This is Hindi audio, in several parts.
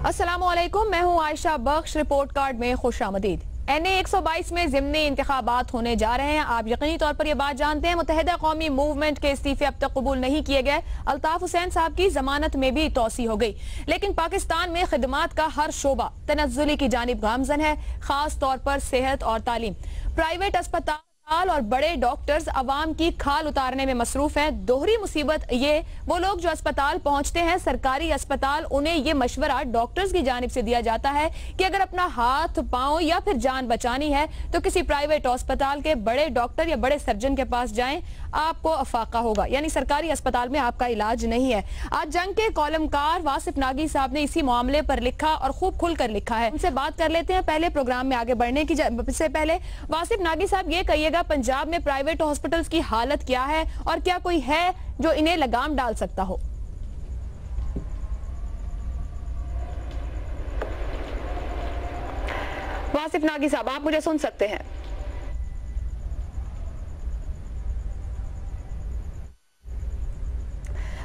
अस्सलामुअलैकुम, मैं हूं आयशा बख्श। रिपोर्ट कार्ड में खुशामदीद। NA 122 में ज़िमनी इंतखाबात होने जा रहे हैं। आप यकीनी तौर पर यह बात जानते हैं, मुत्तहिदा कौमी मूवमेंट के इस्तीफे अब तक कबूल नहीं किए गए। अल्ताफ हुसैन साहब की जमानत में भी तोसी हो गई, लेकिन पाकिस्तान में खिदमात का हर शोबा तनज़्ज़ुली की जानिब गामजन है, खास तौर पर सेहत और तालीम। प्राइवेट अस्पताल और बड़े डॉक्टर्स अवाम की खाल उतारने में मसरूफ हैं। दोहरी मुसीबत ये, वो लोग जो अस्पताल पहुंचते हैं, सरकारी अस्पताल, उन्हें ये मशवरा डॉक्टर्स की जानिब से दिया जाता है कि अगर अपना हाथ पांव या फिर जान बचानी है तो किसी प्राइवेट अस्पताल के बड़े डॉक्टर या बड़े सर्जन के पास जाएं, आपको अफाका होगा, यानी सरकारी अस्पताल में आपका इलाज नहीं है। आज जंग के कॉलमकार वासिफ नागी साहब ने इसी मामले पर लिखा और खूब खुलकर लिखा है। उनसे बात कर लेते हैं। पहले प्रोग्राम में आगे बढ़ने की से पहले वासिफ नागी साहब, ये कहिएगा, पंजाब में प्राइवेट हॉस्पिटल्स की हालत क्या है और क्या कोई है जो इन्हें लगाम डाल सकता हो? वासिफ नागी साहब, आप मुझे सुन सकते हैं?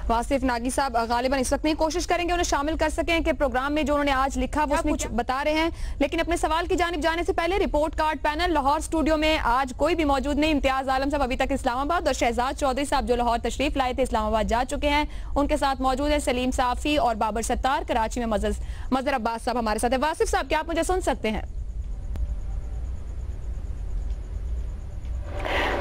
वासिफ नागी साहब गालिबन इस वक्त नहीं, कोशिश करेंगे उन्हें शामिल कर सकें कि प्रोग्राम में जो उन्होंने आज लिखा वो उसमें कुछ बता रहे हैं। लेकिन अपने सवाल की जानिब जाने से पहले report card panel Lahore studio में आज कोई भी मौजूद नहीं। इम्तियाज आलम साहब अभी तक इस्लामाबाद और शहजाद चौधरी साहब जो लाहौर तशरीफ लाए थे इस्लामाबाद जा चुके हैं, उनके साथ मौजूद है सलीम साफी और बाबर सत्तार। कराची में मजहर अब्बास साहब हमारे साथ है। वासिफ साहब, क्या आप मुझे सुन सकते हैं?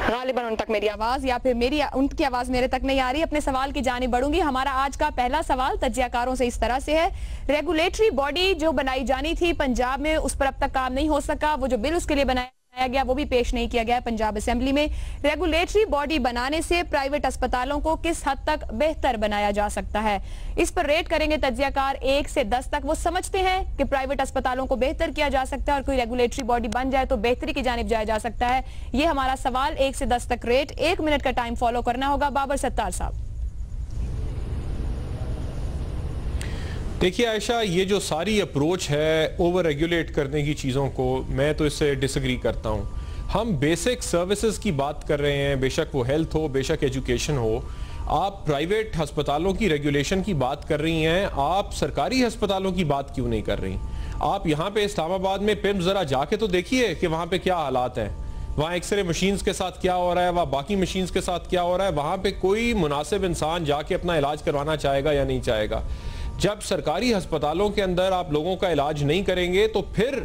गालिबन उन तक मेरी आवाज या फिर उनकी आवाज मेरे तक नहीं आ रही। अपने सवाल की जानिब बढ़ूंगी। हमारा आज का पहला सवाल तज्जियाकारों से इस तरह से है, रेगुलेटरी बॉडी जो बनाई जानी थी पंजाब में, उस पर अब तक काम नहीं हो सका। वो जो बिल उसके लिए बनाया गया वो भी पेश नहीं किया गया पंजाब असेंबली में। रेगुलेटरी बॉडी बनाने से प्राइवेट अस्पतालों को किस हद तक बेहतर बनाया जा सकता है, इस पर रेट करेंगे तज्जियाकार 1 से 10 तक। वो समझते हैं कि प्राइवेट अस्पतालों को बेहतर किया जा सकता है और कोई रेगुलेटरी बॉडी बन जाए तो बेहतरी की जानिब जाया जा सकता है। ये हमारा सवाल, 1 से 10 तक रेट। 1 मिनट का टाइम फॉलो करना होगा। बाबर सत्तार साहब। देखिए आयशा, ये जो सारी अप्रोच है ओवर रेगुलेट करने की चीज़ों को, मैं तो इससे डिसएग्री करता हूँ। हम बेसिक सर्विसेज की बात कर रहे हैं, बेशक वो हेल्थ हो, बेशक एजुकेशन हो। आप प्राइवेट अस्पतालों की रेगुलेशन की बात कर रही हैं, आप सरकारी अस्पतालों की बात क्यों नहीं कर रही? आप यहाँ पे इस्लामाबाद में पिम ज़रा जाके तो देखिए कि वहाँ पे क्या हालात हैं, वहाँ एक्सरे मशीन्स के साथ क्या हो रहा है, वहाँ बाकी मशीन्स के साथ क्या हो रहा है। वहाँ पे कोई मुनासिब इंसान जाके अपना इलाज करवाना चाहेगा या नहीं चाहेगा? जब सरकारी अस्पतालों के अंदर आप लोगों का इलाज नहीं करेंगे तो फिर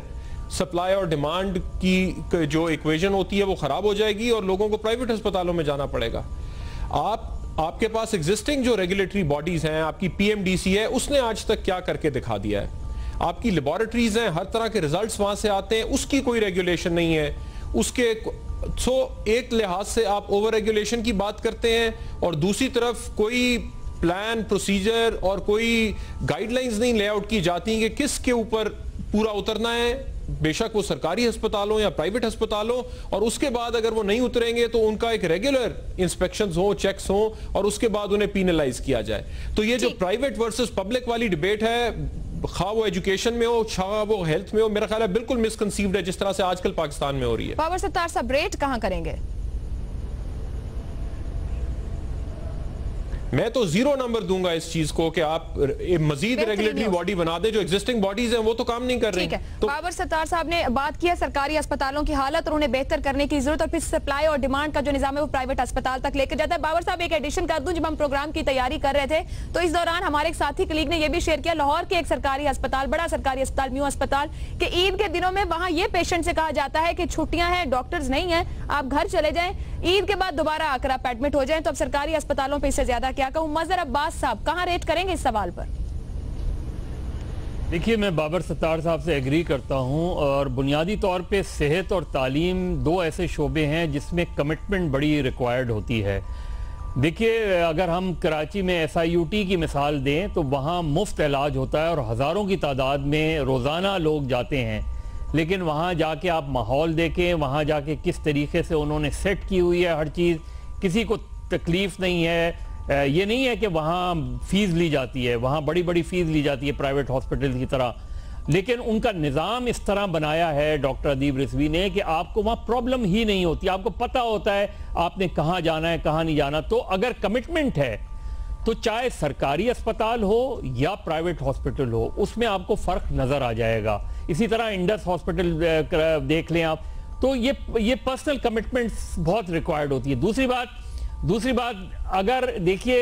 सप्लाई और डिमांड की जो इक्वेशन होती है वो खराब हो जाएगी और लोगों को प्राइवेट अस्पतालों में जाना पड़ेगा। आपके पास एग्जिस्टिंग जो रेगुलेटरी बॉडीज हैं, आपकी PMDC है, उसने आज तक क्या करके दिखा दिया है? आपकी लेबोरेटरीज हैं, हर तरह के रिजल्ट्स वहां से आते हैं, उसकी कोई रेगुलेशन नहीं है। उसके एक लिहाज से आप ओवर रेगुलेशन की बात करते हैं और दूसरी तरफ कोई प्लान, प्रोसीजर और कोई गाइडलाइंस नहीं लेआउट की जाती कि किसके ऊपर पूरा उतरना है, बेशक वो सरकारी अस्पताल हो या प्राइवेट अस्पताल हो। और उसके बाद अगर वो नहीं उतरेंगे तो उनका एक रेगुलर इंस्पेक्शंस हो, चेक्स हो और उसके बाद उन्हें पीनलाइज किया जाए। तो ये जो प्राइवेट वर्सेस पब्लिक वाली डिबेट है, खा वो एजुकेशन में हो, खा वो हेल्थ में हो, मेरा ख्याल है बिल्कुल मिसकंसीव्ड है जिस तरह से आजकल पाकिस्तान में हो रही है। बाबर सत्तार साहब, रेट कहां करेंगे? मैं तो 0 नंबर दूंगा इस चीज को कि आप मजीद रेगुलेटरी बॉडी बना दे। जो एग्जिस्टिंग बॉडीज हैं वो तो काम नहीं कर रही। तो बाबर सत्तार साहब ने बात की है सरकारी अस्पतालों की हालत और उन्हें बेहतर करने की जरूरत, और फिर सप्लाई और डिमांड का जो निजाम है वो प्राइवेट अस्पताल तक लेकर जाता है। बाबर साहब, एक एडिशन कर दूं, जब हम प्रोग्राम की तैयारी कर रहे थे तो इस दौरान हमारे एक साथी कलीग ने यह भी शेयर किया, लाहौर के एक सरकारी अस्पताल, बड़ा सरकारी अस्पताल म्यू अस्पताल, कि ईद के दिनों में वहां ये पेशेंट से कहा जाता है कि छुट्टियां हैं, डॉक्टर्स नहीं है, आप घर चले जाएं, ईद के बाद दोबारा आकर आप एडमिट हो जाएं। तो अब सरकारी अस्पतालों पर इससे ज्यादा क्या कहूं। मजहर अब्बास साहब, कहां रेट करेंगे इस सवाल पर? देखिए, मैं बाबर सत्तार साहब से एग्री करता हूं और बुनियादी तौर पे सेहत और तालीम 2 ऐसे शोबे हैं जिसमें कमिटमेंट बड़ी रिक्वायर्ड होती है। देखिए, अगर हम कराची में SIUT की मिसाल दें तो वहाँ मुफ्त इलाज होता है और हज़ारों की तादाद में रोज़ाना लोग जाते हैं, लेकिन वहाँ जाके आप माहौल देखें, वहाँ जाके किस तरीके से उन्होंने सेट की हुई है हर चीज़, किसी को तकलीफ़ नहीं है। ये नहीं है कि वहाँ फ़ीस ली जाती है, वहाँ बड़ी बड़ी फ़ीस ली जाती है प्राइवेट हॉस्पिटल की तरह, लेकिन उनका निज़ाम इस तरह बनाया है डॉक्टर अदीब रिजवी ने कि आपको वहाँ प्रॉब्लम ही नहीं होती। आपको पता होता है आपने कहाँ जाना है, कहाँ नहीं जाना। तो अगर कमिटमेंट है तो चाहे सरकारी अस्पताल हो या प्राइवेट हॉस्पिटल हो, उसमें आपको फर्क नजर आ जाएगा। इसी तरह इंडस हॉस्पिटल देख लें आप, तो ये पर्सनल कमिटमेंट्स बहुत रिक्वायर्ड होती है। दूसरी बात अगर देखिए,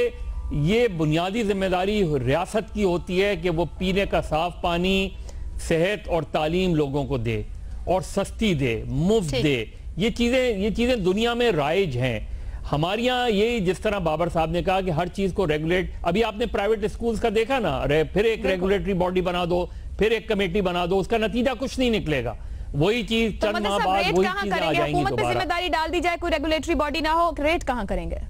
ये बुनियादी जिम्मेदारी रियासत की होती है कि वो पीने का साफ पानी, सेहत और तालीम लोगों को दे, और सस्ती दे, मुफ्त दे। ये चीजें दुनिया में राइज हैं। हमारे यहाँ ये जिस तरह बाबर साहब ने कहा कि हर चीज को रेगुलेट, अभी आपने प्राइवेट स्कूल्स का देखा ना, फिर एक रेगुलेटरी बॉडी बना दो, फिर एक कमेटी बना दो, उसका नतीजा कुछ नहीं निकलेगा। वही चीज चंद माह बाद वही चीजें आ जाएंगी। हुकूमत पे जिम्मेदारी डाल दी जाए, कोई रेगुलेटरी बॉडी ना हो, रेट कहां करेंगे?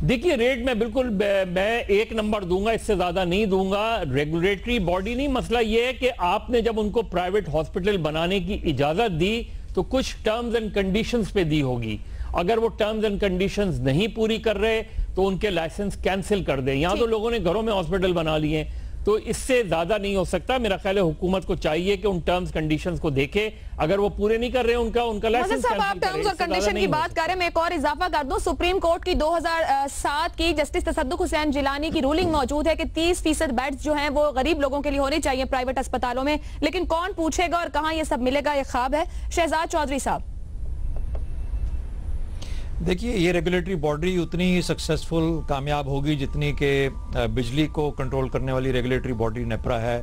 देखिए, रेट में बिल्कुल मैं 1 नंबर दूंगा, इससे ज्यादा नहीं दूंगा। रेगुलेटरी बॉडी नहीं, मसला यह है कि आपने जब उनको प्राइवेट हॉस्पिटल बनाने की इजाजत दी तो कुछ टर्म्स एंड कंडीशंस पे दी होगी। अगर वो टर्म्स एंड कंडीशंस नहीं पूरी कर रहे तो उनके लाइसेंस कैंसिल कर दें। यहां तो लोगों ने घरों में हॉस्पिटल बना लिए, तो इससे ज्यादा नहीं हो सकता। मेरा ख्याल है हुकूमत को चाहिए कि उन टर्म्स कंडीशंस को देखे, अगर वो पूरे नहीं कर रहे उनका लाइसेंस कैंसिल आप टर्म्स और कंडीशन की बात करें, मैं एक और इजाफा कर दूं, सुप्रीम कोर्ट की 2007 की जस्टिस तसद्दुक हुसैन जिलानी की रूलिंग मौजूद है कि 30% बेड्स जो हैं वो गरीब लोगों के लिए होने चाहिए प्राइवेट अस्पतालों में, लेकिन कौन पूछेगा और कहां ये सब मिलेगा, ये ख्वाब है। शहजाद चौधरी साहब, देखिए, ये रेगुलेटरी बॉडी उतनी ही सक्सेसफुल कामयाब होगी जितनी कि बिजली को कंट्रोल करने वाली रेगुलेटरी बॉडी नेपरा है,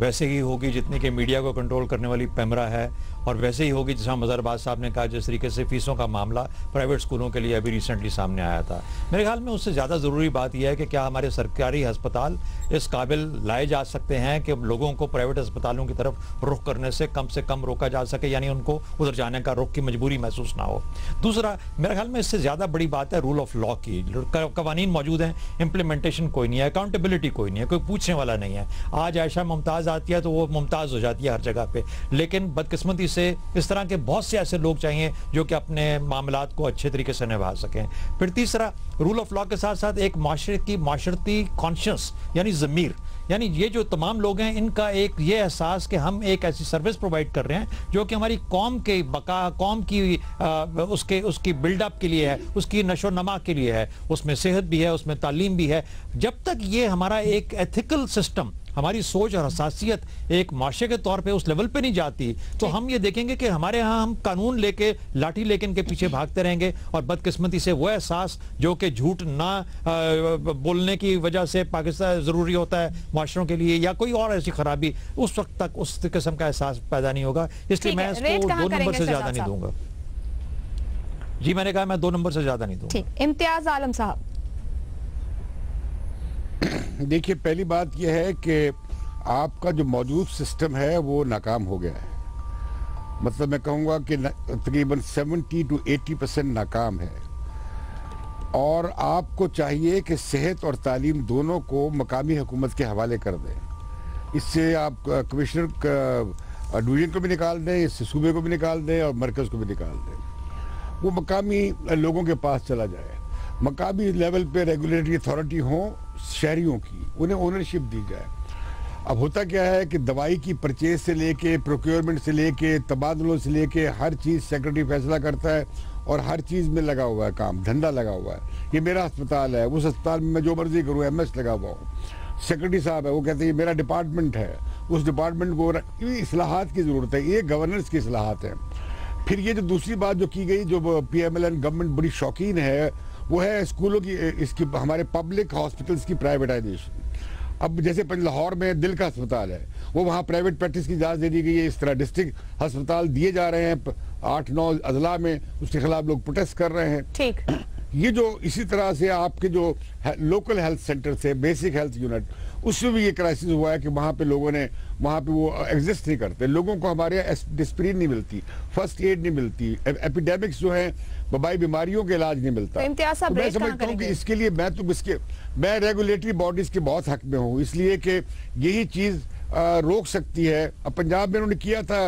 वैसे ही होगी जितनी कि मीडिया को कंट्रोल करने वाली पेमरा है, और वैसे ही होगी जिस मजहरबाज साहब ने कहा, जिस तरीके से फीसों का मामला प्राइवेट स्कूलों के लिए अभी रिसेंटली सामने आया था। मेरे ख्याल में उससे ज़्यादा ज़रूरी बात यह है कि क्या हमारे सरकारी अस्पताल इस काबिल लाए जा सकते हैं कि लोगों को प्राइवेट अस्पतालों की तरफ रुख करने से कम रोका जा सके, यानी उनको उधर जाने का रुख की मजबूरी महसूस ना हो। दूसरा, मेरे ख्याल में इससे ज़्यादा बड़ी बात है रूल ऑफ लॉ की। कवानीन मौजूद हैं, इम्प्लीमेंटेशन कोई नहीं है, अकाउंटेबिलिटी कोई नहीं है, कोई पूछने वाला नहीं है। आज आयशा मुमताज़ आती है तो वो मुमताज़ हो जाती है हर जगह पे, लेकिन बदकिस्मती से इस तरह के बहुत से ऐसे लोग चाहिए जो कि अपने मामलात को अच्छे तरीके से निभा सकें। फिर तीसरा, रूल ऑफ लॉ के साथ साथ एक माशरती कॉन्शियस यानी ज़मीर, यानी ये जो तमाम लोग हैं इनका एक ये एहसास कि हम एक ऐसी सर्विस प्रोवाइड कर रहे हैं जो कि हमारी कौम के बका, कौम की उसकी बिल्डअप के लिए है, उसकी नशो नमा के लिए है, उसमें सेहत भी है, उसमें तालीम भी है। जब तक ये हमारा एक एथिकल सिस्टम, हमारी सोच और हसासियत एक माशरे के तौर पे उस लेवल पे नहीं जाती, तो हम ये देखेंगे कि हमारे यहाँ हम कानून लेके, लाठी लेके इनके पीछे भागते रहेंगे, और बदकिस्मती से वो एहसास जो कि झूठ ना बोलने की वजह से पाकिस्तान ज़रूरी होता है माशरों के लिए, या कोई और ऐसी खराबी, उस वक्त तक उस किस्म का एहसास पैदा नहीं होगा। इसलिए मैं इसको 2 नंबर से ज़्यादा नहीं दूंगा। जी, मैंने कहा मैं 2 नंबर से ज़्यादा नहीं दूंगा। इम्तियाज आलम साहब, देखिए, पहली बात यह है कि आपका जो मौजूद सिस्टम है वो नाकाम हो गया है। मतलब मैं कहूँगा कि तकरीबन 70 to 80% नाकाम है, और आपको चाहिए कि सेहत और तालीम दोनों को मकामी हुकूमत के हवाले कर दें। इससे आप कमिश्नर डिवीजन को भी निकाल दें, इससे सूबे को भी निकाल दें और मरकज़ को भी निकाल दें। वो मकामी लोगों के पास चला जाए, मकामी लेवल पे रेगुलेटरी अथॉरिटी हो शहरियों की, उन्हें ओनरशिप दी जाए। अब होता क्या है कि दवाई की परचेज से लेके, प्रोक्योरमेंट से लेके, तबादलों से लेके हर चीज़ सेक्रेटरी फैसला करता है, और हर चीज़ में लगा हुआ है काम, धंधा लगा हुआ है। ये मेरा अस्पताल है, उस अस्पताल में मैं जो मर्जी करूँ, MS लगा हुआ हूँ। सेक्रेटरी साहब है, वो कहते हैं ये मेरा डिपार्टमेंट है, उस डिपार्टमेंट को इस्लाहात की ज़रूरत है, ये गवर्नेंस की इस्लाहात है। फिर ये जो दूसरी बात जो की गई, जो PMLN गवर्नमेंट बड़ी शौकीन है, वो है स्कूलों की, इसकी हमारे पब्लिक हॉस्पिटल्स की प्राइवेटाइजेशन। अब जैसे लाहौर में दिल का अस्पताल है, वो वहाँ प्राइवेट प्रैक्टिस की इजाज़त दे दी गई है। इस तरह डिस्ट्रिक्ट अस्पताल दिए जा रहे हैं 8-9 अजला में, उसके खिलाफ लोग प्रोटेस्ट कर रहे हैं। ठीक, ये जो इसी तरह से आपके जो लोकल हेल्थ सेंटर से बेसिक हेल्थ यूनिट, उसमें भी ये क्राइसिस हुआ है कि वहाँ पे लोगों ने, वहाँ पे वो एग्जिस्ट नहीं करते, लोगों को हमारे यहाँ डिस्प्रिन नहीं मिलती, फर्स्ट एड नहीं मिलती, एपिडेमिक्स जो हैं वबाई बीमारियों के इलाज नहीं मिलता। तो मैं समझता हूँ कि इसके लिए मैं रेगुलेटरी बॉडीज के बहुत हक में हूँ, इसलिए कि यही चीज़ रोक सकती है। अब पंजाब में उन्होंने किया था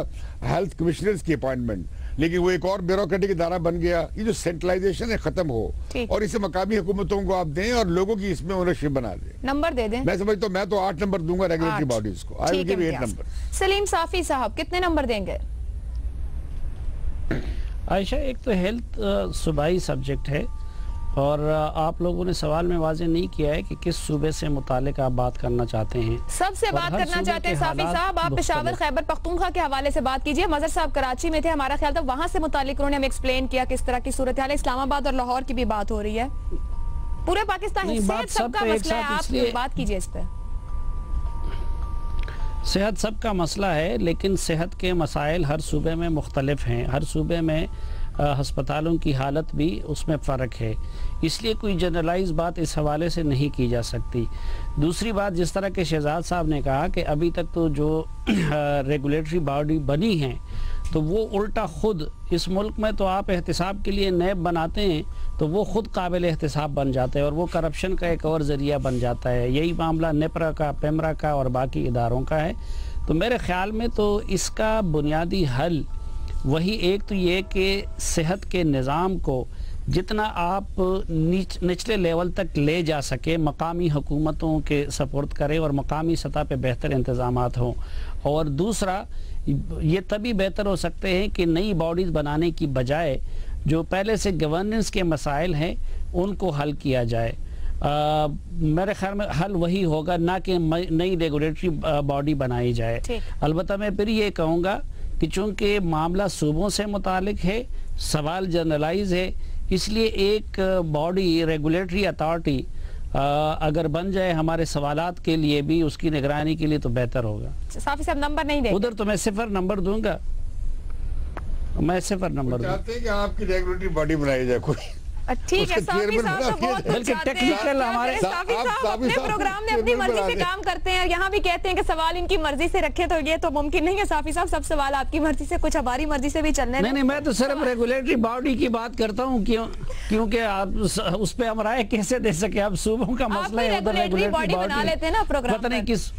हेल्थ कमिश्नर्स की अपॉइंटमेंट, लेकिन वो एक और ब्यूरोक्रेटिक इदारा बन गया। ये जो सेंट्रलाइजेशन है खत्म हो, और इसे मकामी हुकूमतों को आप दें और लोगों की इसमें ओनरशिप बना दें। नंबर दे दें। मैं समझता हूँ, मैं तो 8 नंबर दूंगा रेगुलेटरी बॉडीज को। I will give 8 number. Salim Safi साहब, कितने नंबर देंगे? आयशा, एक तो हेल्थ सूबाई सब्जेक्ट है, और आप लोगों ने सवाल में वाज़ेह नहीं किया है कि किस सूबे से मुतालिक आप बात करना चाहते हैं। सबसे बात करना चाहते हैं साफी साहब, आप पेशावर खैबर पख्तूनख्वा के हवाले से बात कीजिए। मजहर साहब कराची में थे, हमारा ख्याल था वहां से मुतालिक उन्होंने हमें एक्सप्लेन किया किस तरह की सूरत हाल है। इस्लामाबाद और लाहौर की भी बात हो रही है, पूरे पाकिस्तान सबका मसला है, आप बात कीजिए इस पर। सेहत सबका मसला है, लेकिन सेहत के मसाइल हर सूबे में मुख्तलिफ हैं। हर सूबे में हस्पतालों की हालत भी उसमें फ़र्क है, इसलिए कोई जनरलाइज बात इस हवाले से नहीं की जा सकती। दूसरी बात, जिस तरह के शहजाद साहब ने कहा कि अभी तक तो जो रेगुलेटरी बॉडी बनी है तो वो उल्टा खुद इस मुल्क में तो आप एहतिसाब के लिए नैब बनाते हैं तो वो खुद काबिल एहतिसाब बन जाता है और वो करप्शन का एक और ज़रिया बन जाता है। यही मामला नेपरा का, पेमरा का और बाकी इदारों का है। तो मेरे ख़्याल में तो इसका बुनियादी हल वही एक तो ये कि सेहत के निज़ाम को जितना आप निचले लेवल तक ले जा सके मकामी हुकूमतों के सपोर्ट करें और मकामी सतह पे बेहतर इंतज़ामात हों। और दूसरा, ये तभी बेहतर हो सकते हैं कि नई बॉडीज़ बनाने की बजाय जो पहले से गवर्नेंस के मसाइल हैं उनको हल किया जाए। मेरे ख्याल में हल वही होगा, ना कि नई रेगुलेटरी बॉडी बनाई जाए। अलबत्ता मैं फिर ये कहूँगा कि चूँकि मामला सूबों से मुतालिक है, सवाल जनरलाइज है, इसलिए एक बॉडी रेगुलेटरी अथॉरिटी अगर बन जाए हमारे सवालात के लिए भी, उसकी निगरानी के लिए तो बेहतर होगा। साफी साहब नंबर नहीं देंगे? उधर तो मैं 0 नंबर दूंगा, मैं 0 नंबर चाहते हैं कि आपकी रेगुलेटरी बॉडी बनाई जाए कोई। ठीक है, साफी साहब तो बहुत कुछ चाहते हैं। टेक्निकल हमारे साफी साहब अपने प्रोग्राम में अपनी मर्जी से काम करते हैं, यहाँ भी कहते हैं कि सवाल इनकी मर्जी से रखें, तो ये तो मुमकिन नहीं है साफी साहब। सब सवाल आपकी मर्जी से, कुछ हमारी मर्जी से भी चलने नहीं। मैं तो सिर्फ रेगुलेटरी बॉडी की बात करता हूँ, क्योंकि आप उस पर हम राय कैसे दे सके। अब सूबों का मसला है, रेगुलेटरी बॉडी बना लेते हैं ना प्रोग्राम, पता नहीं किस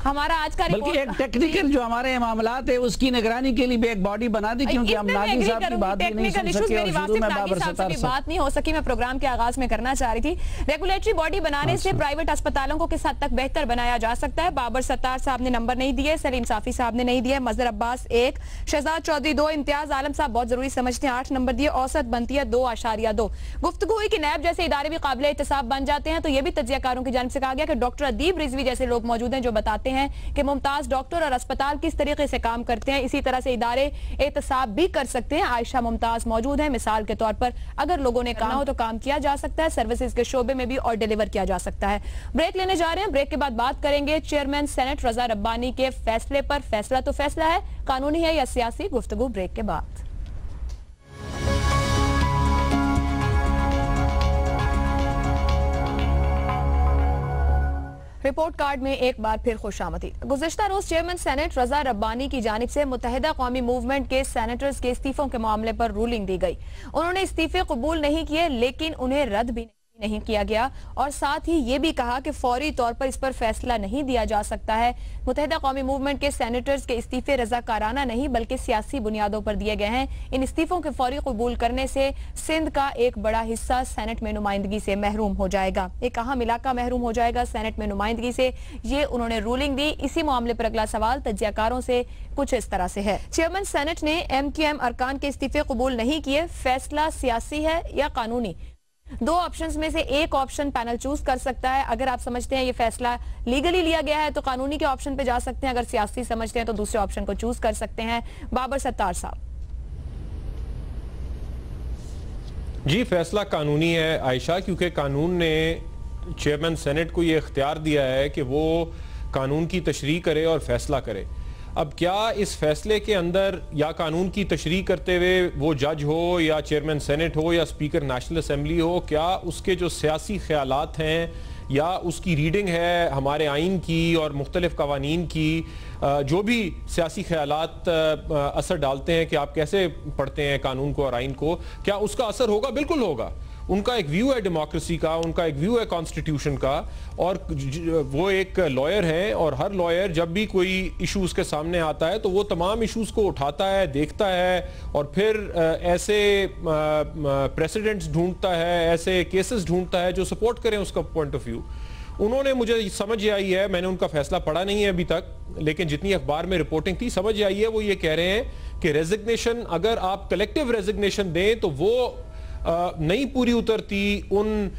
हमारा आज का बल्कि एक टेक्निकल जो हमारे मामलात है उसकी निगरानी के लिए भी एक बॉडी बना दी, क्योंकि हम नाज़िम साहब की बात भी नहीं सुन सके और शुरू में बाबर सत्तार से बात नहीं हो सकी। मैं प्रोग्राम के आगाज में करना चाह रही थी, रेगुलेटरी बॉडी बनाने से प्राइवेट अस्पतालों को किस हद तक बेहतर बनाया जा सकता है। बाबर सत्तार साहब ने नंबर नहीं दिए, सलीम साफी साहब ने नहीं दिए, मजहर अब्बास 1, शहजाद चौधरी 2, इम्तियाज आलम साहब बहुत जरूरी समझते हैं 8 नंबर दिए, औसत बनती है 2.2। गुफ्तगू हुई कि नैब जैसे इदारे भी काबिल एहतसाब बन जाते हैं, तो ये भी तज्जियाकारों की जानिब से कहा गया कि डॉक्टर अदीब रिजवी जैसे लोग मौजूद हैं जो बताते हैं कि मुमताज डॉक्टर और अस्पताल किस तरीके से काम करते हैं। इसी तरह से इदारे एहतसाब भी कर सकते हैं। आयशा मुमताज मौजूद है, मिसाल के तौर पर अगर लोगों ने कहा हो तो काम किया जा सकता है, सर्विसेज के शोबे में भी और डिलीवर किया जा सकता है। ब्रेक लेने जा रहे हैं, ब्रेक के बाद बात करेंगे चेयरमैन सेनेट रजा रब्बानी के फैसले पर। फैसला तो फैसला है, कानूनी है या सियासी, गुफ्तगू ब्रेक के बाद। रिपोर्ट कार्ड में एक बार फिर खुशामदीद। गुज़िश्ता रोज चेयरमैन सेनेट रजा रब्बानी की जानिब से मुत्तहिदा कौमी मूवमेंट के सेनेटर्स के इस्तीफों के मामले पर रूलिंग दी गई। उन्होंने इस्तीफे कबूल नहीं किए, लेकिन उन्हें रद्द भी नहीं किया गया और साथ ही ये भी कहा कि फौरी तौर पर इस पर फैसला नहीं दिया जा सकता है। मुत्तहिदा कौमी मूवमेंट के सेनेटर्स के इस्तीफे रजाकाराना नहीं बल्कि सियासी बुनियादों पर दिए गए हैं। इन इस्तीफों के फौरी कबूल करने से सिंध का एक बड़ा हिस्सा सेनेट में नुमाइंदगी से महरूम हो जाएगा। एक अहम इलाका महरूम हो जाएगा सेनेट में नुमाइंदगी से, ये उन्होंने रूलिंग दी। इसी मामले पर अगला सवाल तज्जियाकारों से कुछ इस तरह से है। चेयरमैन सेनेट ने MQM अरकान के इस्तीफे कबूल नहीं किए, फैसला सियासी है या कानूनी? 2 ऑप्शंस में से एक ऑप्शन पैनल चूज कर सकता है। अगर आप समझते हैं ये फैसला लीगली लिया गया है तो कानूनी के ऑप्शन पे जा सकते हैं, अगर सियासी समझते हैं तो दूसरे ऑप्शन को चूज कर सकते हैं। बाबर सत्तार साहब। जी, फैसला कानूनी है आयशा, क्योंकि कानून ने चेयरमैन सेनेट को ये इख्तियार दिया है कि वो कानून की तशरीह करे और फैसला करे। अब क्या इस फैसले के अंदर या कानून की तशरीह करते हुए वो जज हो या चेयरमैन सेनेट हो या स्पीकर नेशनल असेंबली हो, क्या उसके जो सियासी ख्यालात हैं या उसकी रीडिंग है हमारे आइन की और मुख्तलिफ कवानीन की, जो भी सियासी ख्यालात असर डालते हैं कि आप कैसे पढ़ते हैं कानून को और आइन को, क्या उसका असर होगा? बिल्कुल होगा। उनका एक व्यू है डेमोक्रेसी का, उनका एक व्यू है कॉन्स्टिट्यूशन का, और वो एक लॉयर हैं और हर लॉयर जब भी कोई इशू उसके सामने आता है तो वो तमाम इशूज़ को उठाता है, देखता है और फिर ऐसे प्रेसिडेंट्स ढूंढता है, ऐसे केसेस ढूंढता है जो सपोर्ट करें उसका पॉइंट ऑफ व्यू। उन्होंने, मुझे समझ आई है, मैंने उनका फैसला पढ़ा नहीं है अभी तक, लेकिन जितनी अखबार में रिपोर्टिंग थी समझ आई है, वो ये कह रहे हैं कि रेजिग्नेशन, अगर आप कलेक्टिव रेजिग्नेशन दें तो वो नहीं पूरी उतरती उन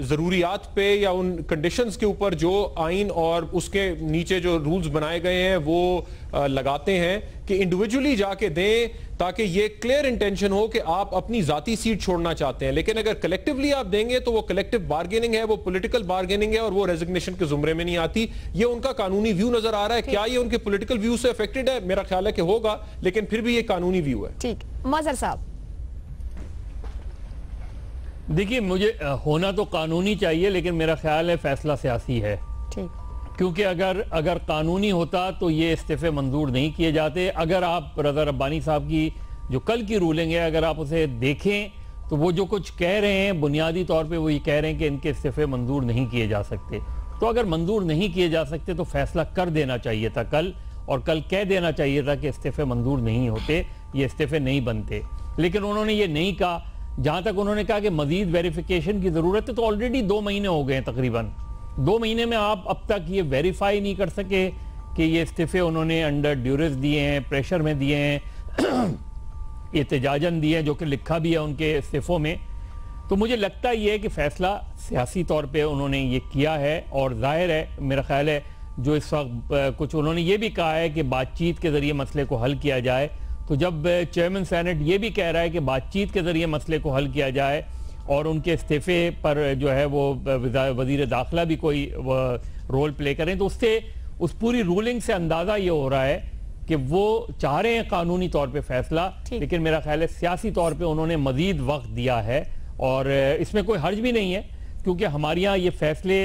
ज़रूरियात पे या उन कंडीशंस के ऊपर जो आइन और उसके नीचे जो रूल्स बनाए गए हैं वो लगाते हैं कि इंडिविजुअली जाके दें, ताकि ये क्लियर इंटेंशन हो कि आप अपनी जाती सीट छोड़ना चाहते हैं। लेकिन अगर कलेक्टिवली आप देंगे तो वो कलेक्टिव बार्गेनिंग है, वो पॉलिटिकल बार्गेनिंग है और वो रेजिग्नेशन के जुमरे में नहीं आती। ये उनका कानूनी व्यू नजर आ रहा है। क्या ये उनके पॉलिटिकल व्यू से अफेक्टेड है? मेरा ख्याल है कि होगा, लेकिन फिर भी ये कानूनी व्यू है। ठीक, मजहर साहब। देखिए, मुझे होना तो कानूनी चाहिए, लेकिन मेरा ख्याल है फैसला सियासी है। ठीक, क्योंकि अगर कानूनी होता तो ये इस्तीफे मंजूर नहीं किए जाते। अगर आप रज़ा रब्बानी साहब की जो कल की रूलिंग है, अगर आप उसे देखें तो वो जो कुछ कह रहे हैं बुनियादी तौर पे वो ये कह रहे हैं कि इनके इस्तीफे मंजूर नहीं किए जा सकते। तो अगर मंजूर नहीं किए जा सकते तो फैसला कर देना चाहिए था कल, और कल कह देना चाहिए था कि इस्तीफे मंजूर नहीं होते, ये इस्तीफे नहीं बनते। लेकिन उन्होंने ये नहीं कहा। जहाँ तक उन्होंने कहा कि मजीद वेरिफिकेशन की ज़रूरत है, तो ऑलरेडी 2 महीने हो गए हैं तकरीबन। 2 महीने में आप अब तक ये वेरीफाई नहीं कर सके कि ये इस्तीफे उन्होंने अंडर ड्यूरेस दिए हैं, प्रेशर में दिए हैं, एहतजाजन दिए हैं, जो कि लिखा भी है उनके इस्तीफों में। तो मुझे लगता ये है कि फैसला सियासी तौर पे उन्होंने ये किया है, और जाहिर है मेरा ख्याल है जो इस वक्त कुछ उन्होंने ये भी कहा है कि बातचीत के ज़रिए मसले को हल किया जाए। तो जब चेयरमैन सेनेट ये भी कह रहा है कि बातचीत के ज़रिए मसले को हल किया जाए और उनके इस्तीफे पर जो है वो वज़ीर दाखिला भी कोई रोल प्ले करें, तो उससे उस पूरी रूलिंग से अंदाज़ा ये हो रहा है कि वो चाह रहे हैं कानूनी तौर पे फैसला, लेकिन मेरा ख्याल है सियासी तौर पे उन्होंने मज़ीद वक्त दिया है। और इसमें कोई हर्ज भी नहीं है, क्योंकि हमारे यहाँ ये फैसले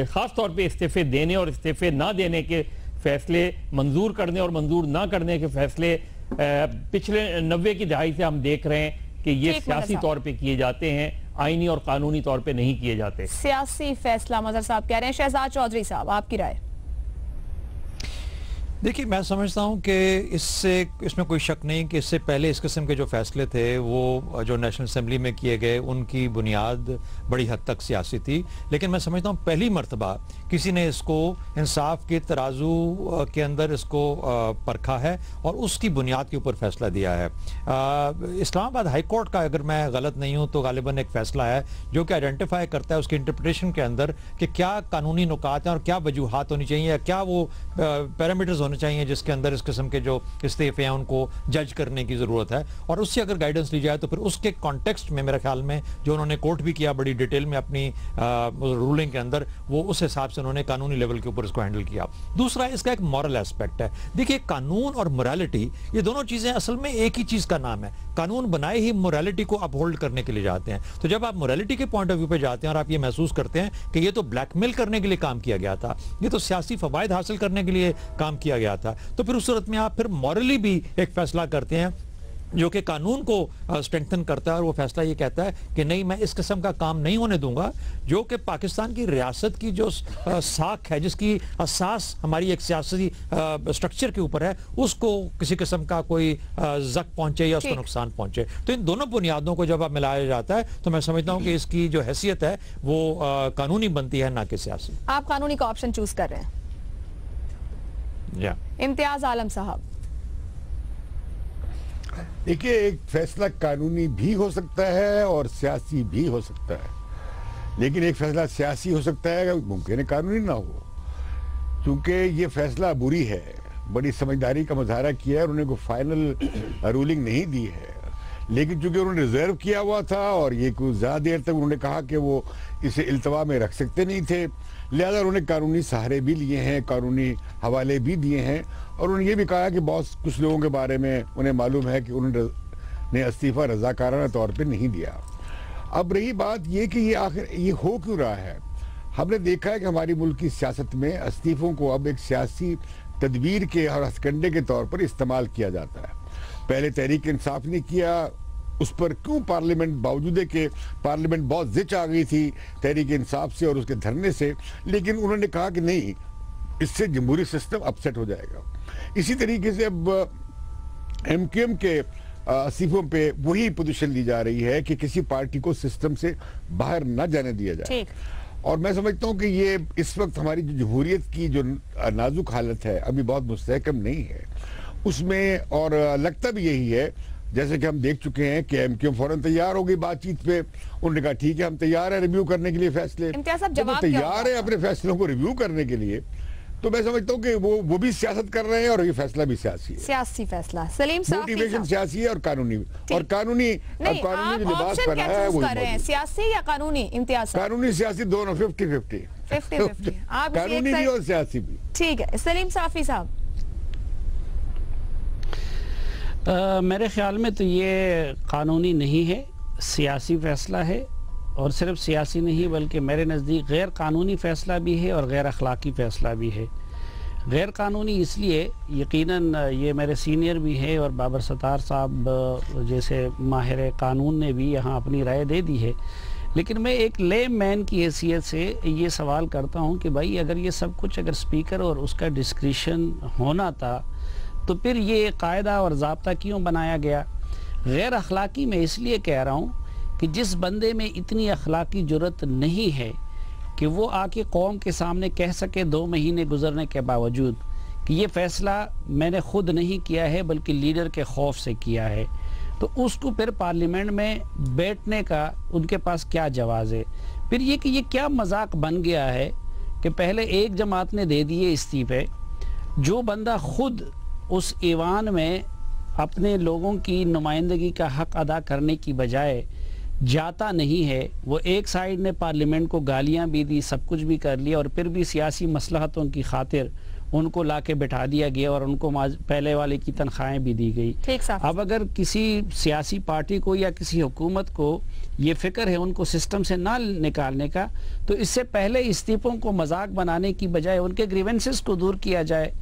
ख़ास तौर पे इस्तीफे देने और इस्तीफे ना देने के फैसले, मंजूर करने और मंजूर ना करने के फैसले पिछले 90 की दहाई से हम देख रहे हैं कि ये सियासी तौर पे किए जाते हैं, आईनी और कानूनी तौर पे नहीं किए जाते। सियासी फैसला मजहर साहब कह रहे हैं। शहजाद चौधरी साहब, आपकी राय? देखिए, मैं समझता हूं कि इसमें कोई शक नहीं कि इससे पहले इस किस्म के जो फैसले थे वो जो नेशनल असेंबली में किए गए उनकी बुनियाद बड़ी हद तक सियासी थी। लेकिन मैं समझता हूं पहली मर्तबा किसी ने इसको इंसाफ के तराजू के अंदर इसको परखा है और उसकी बुनियाद के ऊपर फैसला दिया है। इस्लामाबाद हाई कोर्ट का, अगर मैं गलत नहीं हूँ तो गालिबन एक फैसला है जो कि आइडेंटिफाई करता है उसकी इंटरप्रिटेशन के अंदर कि क्या कानूनी नुकात हैं और क्या वजूहात होनी चाहिए, या क्या वो पैरामीटर्स होने चाहिए जिसके अंदर इस किस्म के जो इस्तीफे हैं उनको जज करने की ज़रूरत है। और उससे अगर गाइडेंस ली जाए तो फिर उसके कॉन्टेक्स्ट में मेरे ख्याल में जो उन्होंने कोर्ट भी किया बड़ी डिटेल में अपनी रूलिंग के अंदर, वो उस हिसाब से उन्होंने कानूनी लेवल के ऊपर इसको हैंडल किया। दूसरा, इसका एक मॉरल एस्पेक्ट है। देखिए, कानून और मोरालिटी ये दोनों चीज़ें असल में एक ही चीज़ का नाम है। कानून बनाए ही मोरालिटी को अपहोल्ड करने के लिए जाते हैं। तो जब आप मोरालिटी के पॉइंट ऑफ व्यू पे जाते हैं और आप ये महसूस करते हैं कि ये तो ब्लैकमेल करने के लिए काम किया गया था, ये तो सियासी फवायद हासिल करने के लिए काम किया गया था, तो फिर उस सूरत में आप फिर मॉरली भी एक फैसला करते हैं जो कि कानून को स्ट्रेंथन करता है। और वो फैसला ये कहता है कि नहीं, मैं इस किस्म का काम नहीं होने दूंगा जो कि पाकिस्तान की रियासत की जो साख है, जिसकी असास हमारी एक सियासी स्ट्रक्चर के ऊपर है, उसको किसी किस्म का कोई जख्म पहुंचे या उसको नुकसान पहुंचे। तो इन दोनों बुनियादों को जब आप मिलाया जाता है तो मैं समझता हूं कि इसकी जो हैसियत है वो कानूनी बनती है, ना कि सियासी। आप कानूनी का ऑप्शन चूज कर रहे हैं? इम्तियाज आलम साहब। देखिए, एक फैसला कानूनी भी हो सकता है और सियासी भी हो सकता है, लेकिन एक फैसला सियासी हो सकता है मुमकिन है कानूनी ना हो, क्योंकि ये फैसला बुरी है, बड़ी समझदारी का मुजाहरा किया है, उन्होंने कोई फाइनल रूलिंग नहीं दी है। लेकिन चूंकि उन्होंने रिजर्व किया हुआ था और ये कुछ ज़्यादा देर तक उन्होंने कहा कि वो इसे इल्तवा में रख सकते नहीं थे, लिहाजा उन्होंने कानूनी सहारे भी लिए हैं, कानूनी हवाले भी दिए हैं, और उन्होंने ये भी कहा कि बहुत कुछ लोगों के बारे में उन्हें मालूम है कि उन्होंने इस्तीफ़ा रज़ाकाराना तौर पे नहीं दिया। अब रही बात ये कि ये आखिर ये हो क्यों रहा है। हमने देखा है कि हमारी मुल्क की सियासत में इस्तीफ़ों को अब एक सियासी तदबीर के और हथकंडे के तौर पर इस्तेमाल किया जाता है। पहले तहरीक इंसाफ ने किया, उस पर क्यों पार्लियामेंट, बावजूद कि पार्लियामेंट बहुत ज़िच आ गई थी तहरीक इंसाफ से और उसके धरने से, लेकिन उन्होंने कहा कि नहीं, इससे जमहूरी सिस्टम अपसेट हो जाएगा। इसी तरीके से अब MQM के इस्तीफों पे वही पोजीशन ली जा रही है कि किसी पार्टी को सिस्टम से बाहर न जाने दिया जाए। और मैं समझता हूँ कि ये इस वक्त हमारी जो जमहूरियत की जो नाजुक हालत है अभी बहुत मुस्तहकम नहीं है उसमें, और लगता भी यही है। जैसे कि हम देख चुके हैं कि एमक्यूएम फौरन तैयार हो गई बातचीत पे, उन्होंने कहा ठीक है हम तैयार है रिव्यू करने के लिए फैसले, जब वो तैयार है अपने फैसलों को रिव्यू करने के लिए, तो मैं समझता हूँ कि वो भी सियासत कर रहे हैं और ये फैसला भी सियासी है, सियासी फैसला। सलीम साहब, मोटिवेशन सियासी है और कानूनी भी, और कानूनी लिबास पहना है वो सियासी या कानूनी इम्तियाज? कानूनी सियासी दोनों 50-50 कानूनी भी और सियासी भी। ठीक है, सलीम साफी साहब। मेरे ख्याल में तो ये कानूनी नहीं है, सियासी फैसला है, और सिर्फ सियासी नहीं बल्कि मेरे नज़दीक गैर कानूनी फ़ैसला भी है और गैर अखलाकी फ़ैसला भी है। गैर कानूनी इसलिए, यकीनन ये मेरे सीनियर भी है और बाबर सत्तार साहब जैसे माहिर कानून ने भी यहाँ अपनी राय दे दी है, लेकिन मैं एक ले मैन की हैसियत से ये सवाल करता हूँ कि भाई अगर ये सब कुछ अगर स्पीकर और उसका डिस्क्रिशन होना था तो फिर ये कायदा और ज़ाब्ता क्यों बनाया गया? गैर अखलाकी मैं इसलिए कह रहा हूँ कि जिस बंदे में इतनी अखलाकी जुर्रत नहीं है कि वो आके कौम के सामने कह सके 2 महीने गुजरने के बावजूद कि ये फ़ैसला मैंने ख़ुद नहीं किया है बल्कि लीडर के खौफ से किया है, तो उसको फिर पार्लियामेंट में बैठने का उनके पास क्या जवाज़ है? फिर ये कि ये क्या मजाक बन गया है कि पहले एक जमात ने दे दिए इस्तीफ़े, जो बंदा ख़ुद उस ईवान में अपने लोगों की नुमाइंदगी का हक़ अदा करने की बजाय जाता नहीं है, वो एक साइड ने पार्लियामेंट को गालियां भी दी, सब कुछ भी कर लिया और फिर भी सियासी मसलहतों की खातिर उनको लाके बैठा दिया गया और उनको पहले वाले की तनख्वाहें भी दी गई। अब अगर किसी सियासी पार्टी को या किसी हुकूमत को ये फिक्र है उनको सिस्टम से ना निकालने का, तो इससे पहले इस्तीफों को मजाक बनाने की बजाय उनके ग्रीवेंसेस को दूर किया जाए।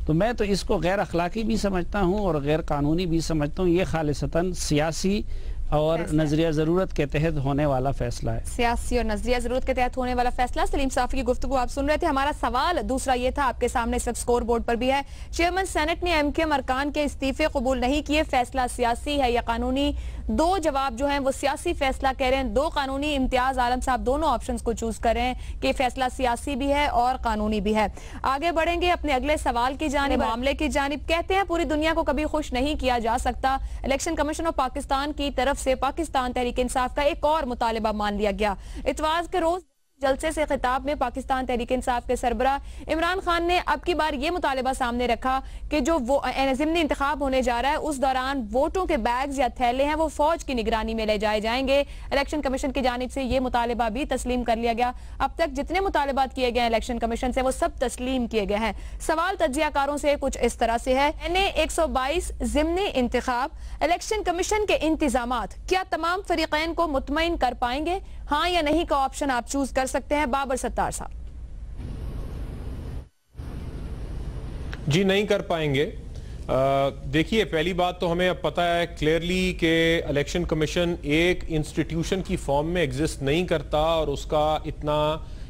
तो मैं तो इसको गैर अखलाकी भी समझता हूँ और गैर कानूनी भी समझता हूँ। ये खालिसतन सियासी और नजरिया जरूरत के तहत होने वाला फैसला है, सियासी और नजरिया जरूरत के तहत होने वाला फैसला। सलीम साफी की गुफ्तगू आप सुन रहे थे। हमारा सवाल दूसरा ये था, आपके सामने इस वक्त स्कोर बोर्ड पर भी है। चेयरमैन सेनेट ने एमक्यूएम अरकान के इस्तीफे कबूल नहीं किए, फैसला सियासी है या कानूनी? 2 जवाब जो हैं वो सियासी फैसला कह रहे हैं, 2 कानूनी। इम्तियाज आलम साहब दोनों ऑप्शंस को चूज कर रहे हैं कि फैसला सियासी भी है और कानूनी भी है। आगे बढ़ेंगे अपने अगले सवाल की जानिब, मामले की जानिब। कहते हैं पूरी दुनिया को कभी खुश नहीं किया जा सकता, इलेक्शन कमीशन ऑफ पाकिस्तान की तरफ से पाकिस्तान तहरीक इंसाफ का एक और मुतालिबा मान लिया गया। इतवार के रोज जलसे से खिताब में पाकिस्तान तहरीक इंसाफ के सरबरा इमरान खान ने अब की बार ये मुतालिबा सामने रखा कि जो वो ज़िमनी इंतखाब होने जा रहा है उस दौरान वोटों के बैग्स या थैले हैं वो फौज की निगरानी में ले जाए जाएंगे। इलेक्शन कमीशन की जानिब से ये मुतालिबा भी तस्लीम कर लिया गया। अब तक जितने मुतालिबात किए गए इलेक्शन कमीशन से वो सब तस्लीम किए गए हैं। सवाल तज्जियाकारों से कुछ इस तरह से है, NA 122 ज़िमनी इंतखाब, इलेक्शन कमीशन के इंतजामात क्या तमाम फरीकैन को मुतमईन कर पाएंगे? हाँ या नहीं का ऑप्शन आप चूज कर सकते हैं। बाबर सत्तार साहब। जी नहीं कर पाएंगे। देखिए, पहली बात तो हमें अब पता है क्लियरली कि इलेक्शन कमीशन एक इंस्टीट्यूशन की फॉर्म में एग्जिस्ट नहीं करता और उसका इतना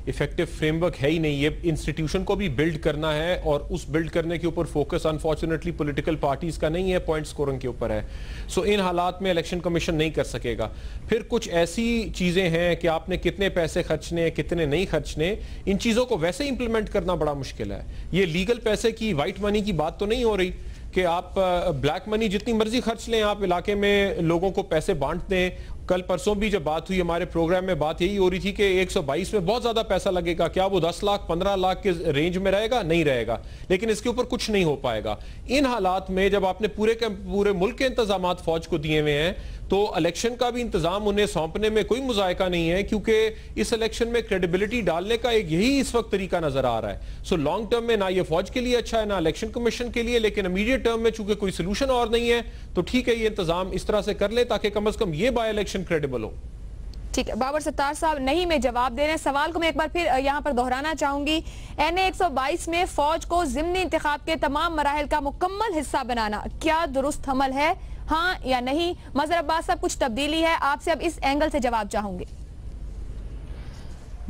इफेक्टिव फ्रेमवर्क है ही नहीं। ये इंस्टीट्यूशन को भी बिल्ड करना है और उस बिल्ड करने के ऊपर फोकस अनफॉर्चुनेटली पॉलिटिकल पार्टीज का नहीं है, पॉइंट स्कोरिंग के ऊपर है। सो इन हालात में इलेक्शन कमीशन नहीं कर सकेगा। फिर कुछ ऐसी चीजें हैं कि आपने कितने पैसे खर्चने, कितने नहीं खर्चने, इन चीजों को वैसे इंप्लीमेंट करना बड़ा मुश्किल है। ये लीगल पैसे की, वाइट मनी की बात तो नहीं हो रही कि आप ब्लैक मनी जितनी मर्जी खर्च लें, आप इलाके में लोगों को पैसे बांट दें। कल परसों भी जब बात हुई हमारे प्रोग्राम में, बात यही हो रही थी कि 122 में बहुत ज्यादा पैसा लगेगा, क्या वो 10 लाख 15 लाख के रेंज में रहेगा? नहीं रहेगा, लेकिन इसके ऊपर कुछ नहीं हो पाएगा। इन हालात में जब आपने पूरे मुल्क के इंतजाम फौज को दिए हुए हैं तो इलेक्शन का भी इंतजाम उन्हें सौंपने में कोई मुजायका नहीं है, क्योंकि इस इलेक्शन में क्रेडिबिलिटी डालने का एक यही इस वक्त तरीका नजर आ रहा है। सो लॉन्ग टर्म में ना ये फौज के लिए अच्छा है ना इलेक्शन कमीशन के लिए, लेकिन इमीडिएट टर्म में चूंकि कोई सोल्यूशन और नहीं है तो ठीक है, ये इंतजाम इस तरह से कर ले ताकि कम से कम ये बाय इलेक्शन क्रेडिबल हो। ठीक है, बाबर सत्तार साहब नहीं में जवाब दे रहे हैं। सवाल को मैं एक बार फिर यहाँ पर दोहराना चाहूंगी। NA 122 में फौज को ज़िमनी इंतखाब के तमाम मराहिल का मुकम्मल हिस्सा बनाना क्या दुरुस्त अमल है, हाँ या नहीं? मजहर अब्बास साहब, कुछ तब्दीली है, आपसे अब इस एंगल से जवाब चाहूंगे।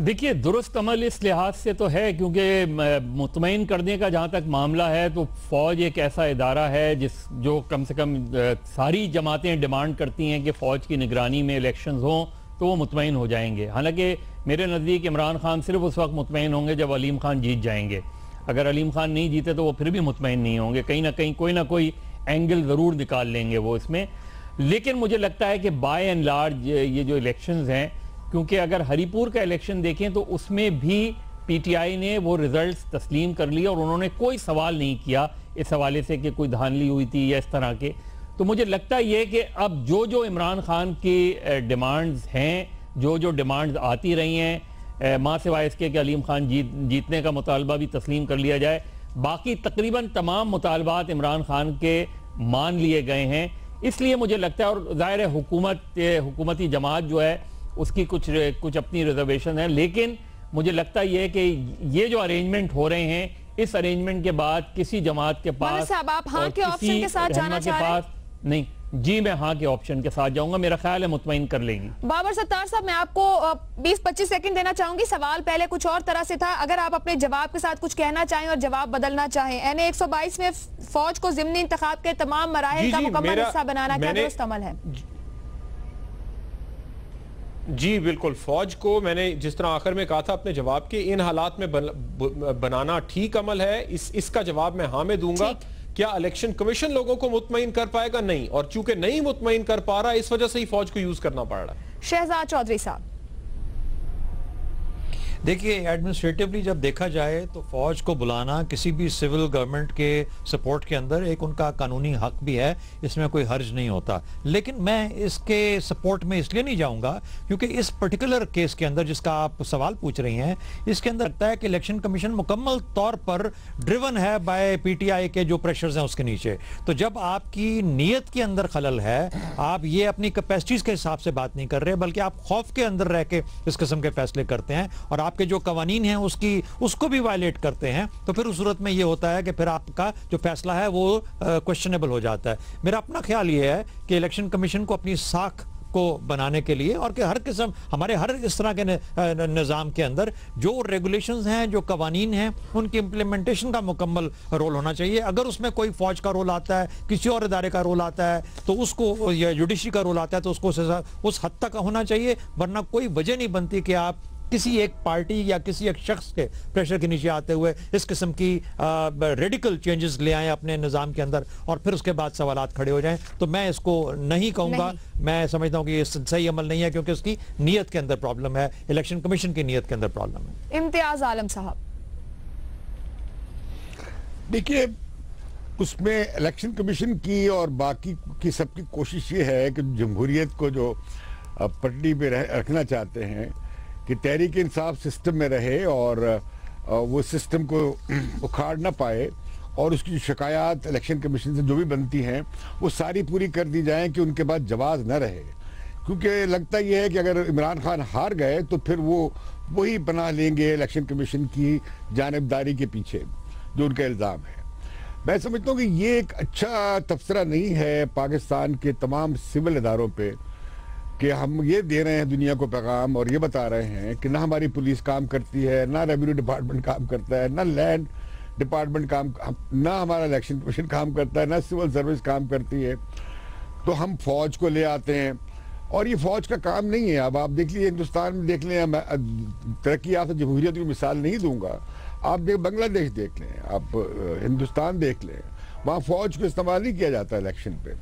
देखिए, दुरुस्त अमल इस लिहाज से तो है क्योंकि मुतमईन करने का जहाँ तक मामला है तो फ़ौज एक ऐसा इदारा है जो कम से कम सारी जमातें डिमांड करती हैं कि फ़ौज की निगरानी में इलेक्शंस हों तो वो मुतमईन हो जाएंगे। हालांकि मेरे नज़दीक इमरान खान सिर्फ उस वक्त मुतमईन होंगे जब अलीम खान जीत जाएंगे। अगर अलीम खान नहीं जीते तो वो फिर भी मुतमईन नहीं होंगे, कहीं ना कहीं कोई ना कोई एंगल ज़रूर निकाल लेंगे वो इसमें। लेकिन मुझे लगता है कि बाय एंड लार्ज ये जो इलेक्शंस हैं, क्योंकि अगर हरिपुर का इलेक्शन देखें तो उसमें भी पीटीआई ने वो रिजल्ट्स तस्लीम कर लिए और उन्होंने कोई सवाल नहीं किया इस हवाले से कि कोई धांधली हुई थी या इस तरह के। तो मुझे लगता है कि अब जो इमरान खान की डिमांड्स हैं, जो डिमांड्स आती रही हैं, माँ सिवाय इसके कि अलीम खान जीतने का मुतालबा भी तस्लीम कर लिया जाए, बाकी तकरीबन तमाम मुतालबात इमरान खान के मान लिए गए हैं। इसलिए मुझे लगता है, और ज़ाहिर है हुकूमती जमात जो है उसकी कुछ अपनी रिजर्वेशन है, लेकिन मुझे लगता है कि ये जो अरेंजमेंट हो रहे हैं, इस अरेंजमेंट के बाद किसी जमात के पास साहब आप हाँ के ऑप्शन के साथ जाना चाह रहे हैं? नहीं जी, मैं हाँ के ऑप्शन के साथ जाऊंगा, मेरा ख्याल है मुतमईन कर लेंगी। बाबर सत्तार साहब, मैं आपको 20-25 सेकंड देना चाहूंगी। सवाल पहले कुछ और तरह से था, अगर आप अपने जवाब के साथ कुछ कहना चाहें और जवाब बदलना चाहें। NA 122 में फौज को ज़िमनी इंतखाब के तमाम मराहिल का मुकम्मल हिस्सा बनाना क्या दुरुस्त अमल है? जी बिल्कुल, फौज को मैंने जिस तरह आखिर में कहा था अपने जवाब के, इन हालात में बनाना ठीक अमल है। इसका जवाब मैं हाँ में दूंगा। क्या इलेक्शन कमीशन लोगों को मुतमईन कर पाएगा? नहीं, और चूंकि नहीं मुतमईन कर पा रहा, इस वजह से ही फौज को यूज करना पड़ रहा है। शहजाद चौधरी साहब, देखिए, एडमिनिस्ट्रेटिवली जब देखा जाए तो फौज को बुलाना किसी भी सिविल गवर्नमेंट के सपोर्ट के अंदर एक उनका कानूनी हक भी है, इसमें कोई हर्ज नहीं होता। लेकिन मैं इसके सपोर्ट में इसलिए नहीं जाऊंगा क्योंकि इस पर्टिकुलर केस के अंदर जिसका आप सवाल पूछ रही हैं, इसके अंदर लगता है कि इलेक्शन कमीशन मुकम्मल तौर पर ड्रिवन है बाय पीटीआई के जो प्रेशर्स हैं उसके नीचे। तो जब आपकी नीयत के अंदर खलल है, आप ये अपनी कैपेसिटीज के हिसाब से बात नहीं कर रहे, बल्कि आप खौफ के अंदर रह के इस किस्म के फैसले करते हैं और आपके जो कवानीन हैं उसको भी वायलेट करते हैं, तो फिर उस सूरत में ये होता है कि फिर आपका जो फैसला है वो क्वेश्चनेबल हो जाता है। मेरा अपना ख्याल ये है कि इलेक्शन कमीशन को अपनी साख को बनाने के लिए और कि हर किस्म हमारे हर इस तरह के निज़ाम के अंदर जो रेगुलेशंस हैं, जो कवानीन हैं, उनकी इम्प्लीमेंटेशन का मुकम्मल रोल होना चाहिए। अगर उसमें कोई फौज का रोल आता है, किसी और इदारे का रोल आता है, तो उसको या जुडिशरी का रोल आता है तो उसको उस हद तक होना चाहिए, वरना कोई वजह नहीं बनती कि आप किसी एक पार्टी या किसी एक शख्स के प्रेशर के नीचे आते हुए इस किस्म की रेडिकल चेंजेस ले आए अपने निज़ाम के अंदर और फिर उसके बाद सवालात खड़े हो जाएं। तो मैं इसको नहीं कहूँगा, मैं समझता हूँ कि ये सही अमल नहीं है, क्योंकि उसकी नीयत के अंदर प्रॉब्लम है, इलेक्शन कमीशन की नीयत के अंदर प्रॉब्लम है। इम्तियाज आलम साहब, देखिए, उसमें इलेक्शन कमीशन की और बाकी की सबकी कोशिश ये है कि जमहूरियत को जो पटड़ी पे रखना चाहते हैं कि तहरीक इंसाफ सिस्टम में रहे और वो सिस्टम को उखाड़ ना पाए और उसकी शिकायत इलेक्शन कमीशन से जो भी बनती हैं वो सारी पूरी कर दी जाएं कि उनके पास जवाब न रहे। क्योंकि लगता ये है कि अगर इमरान खान हार गए तो फिर वो वही बना लेंगे इलेक्शन कमीशन की जानिबदारी के पीछे जो उनका इल्ज़ाम है। मैं समझता हूँ कि ये एक अच्छा तबसरा नहीं है पाकिस्तान के तमाम सिविल इदारों पे कि हम ये दे रहे हैं दुनिया को पैगाम और ये बता रहे हैं कि ना हमारी पुलिस काम करती है, ना रेवेन्यू डिपार्टमेंट काम करता है, ना लैंड डिपार्टमेंट काम, ना हमारा इलेक्शन कमीशन काम करता है, ना सिविल सर्विस काम करती है। तो हम फौज को ले आते हैं और ये फौज का काम नहीं है। अब आप देख लीजिए, हिंदुस्तान में देख लें, तरक्की याफ्ता जमहूरियत की मिसाल नहीं दूंगा, आप बांग्लादेश देख लें, आप हिंदुस्तान देख लें, वहाँ फौज को इस्तेमाल नहीं किया जाता इलेक्शन पे।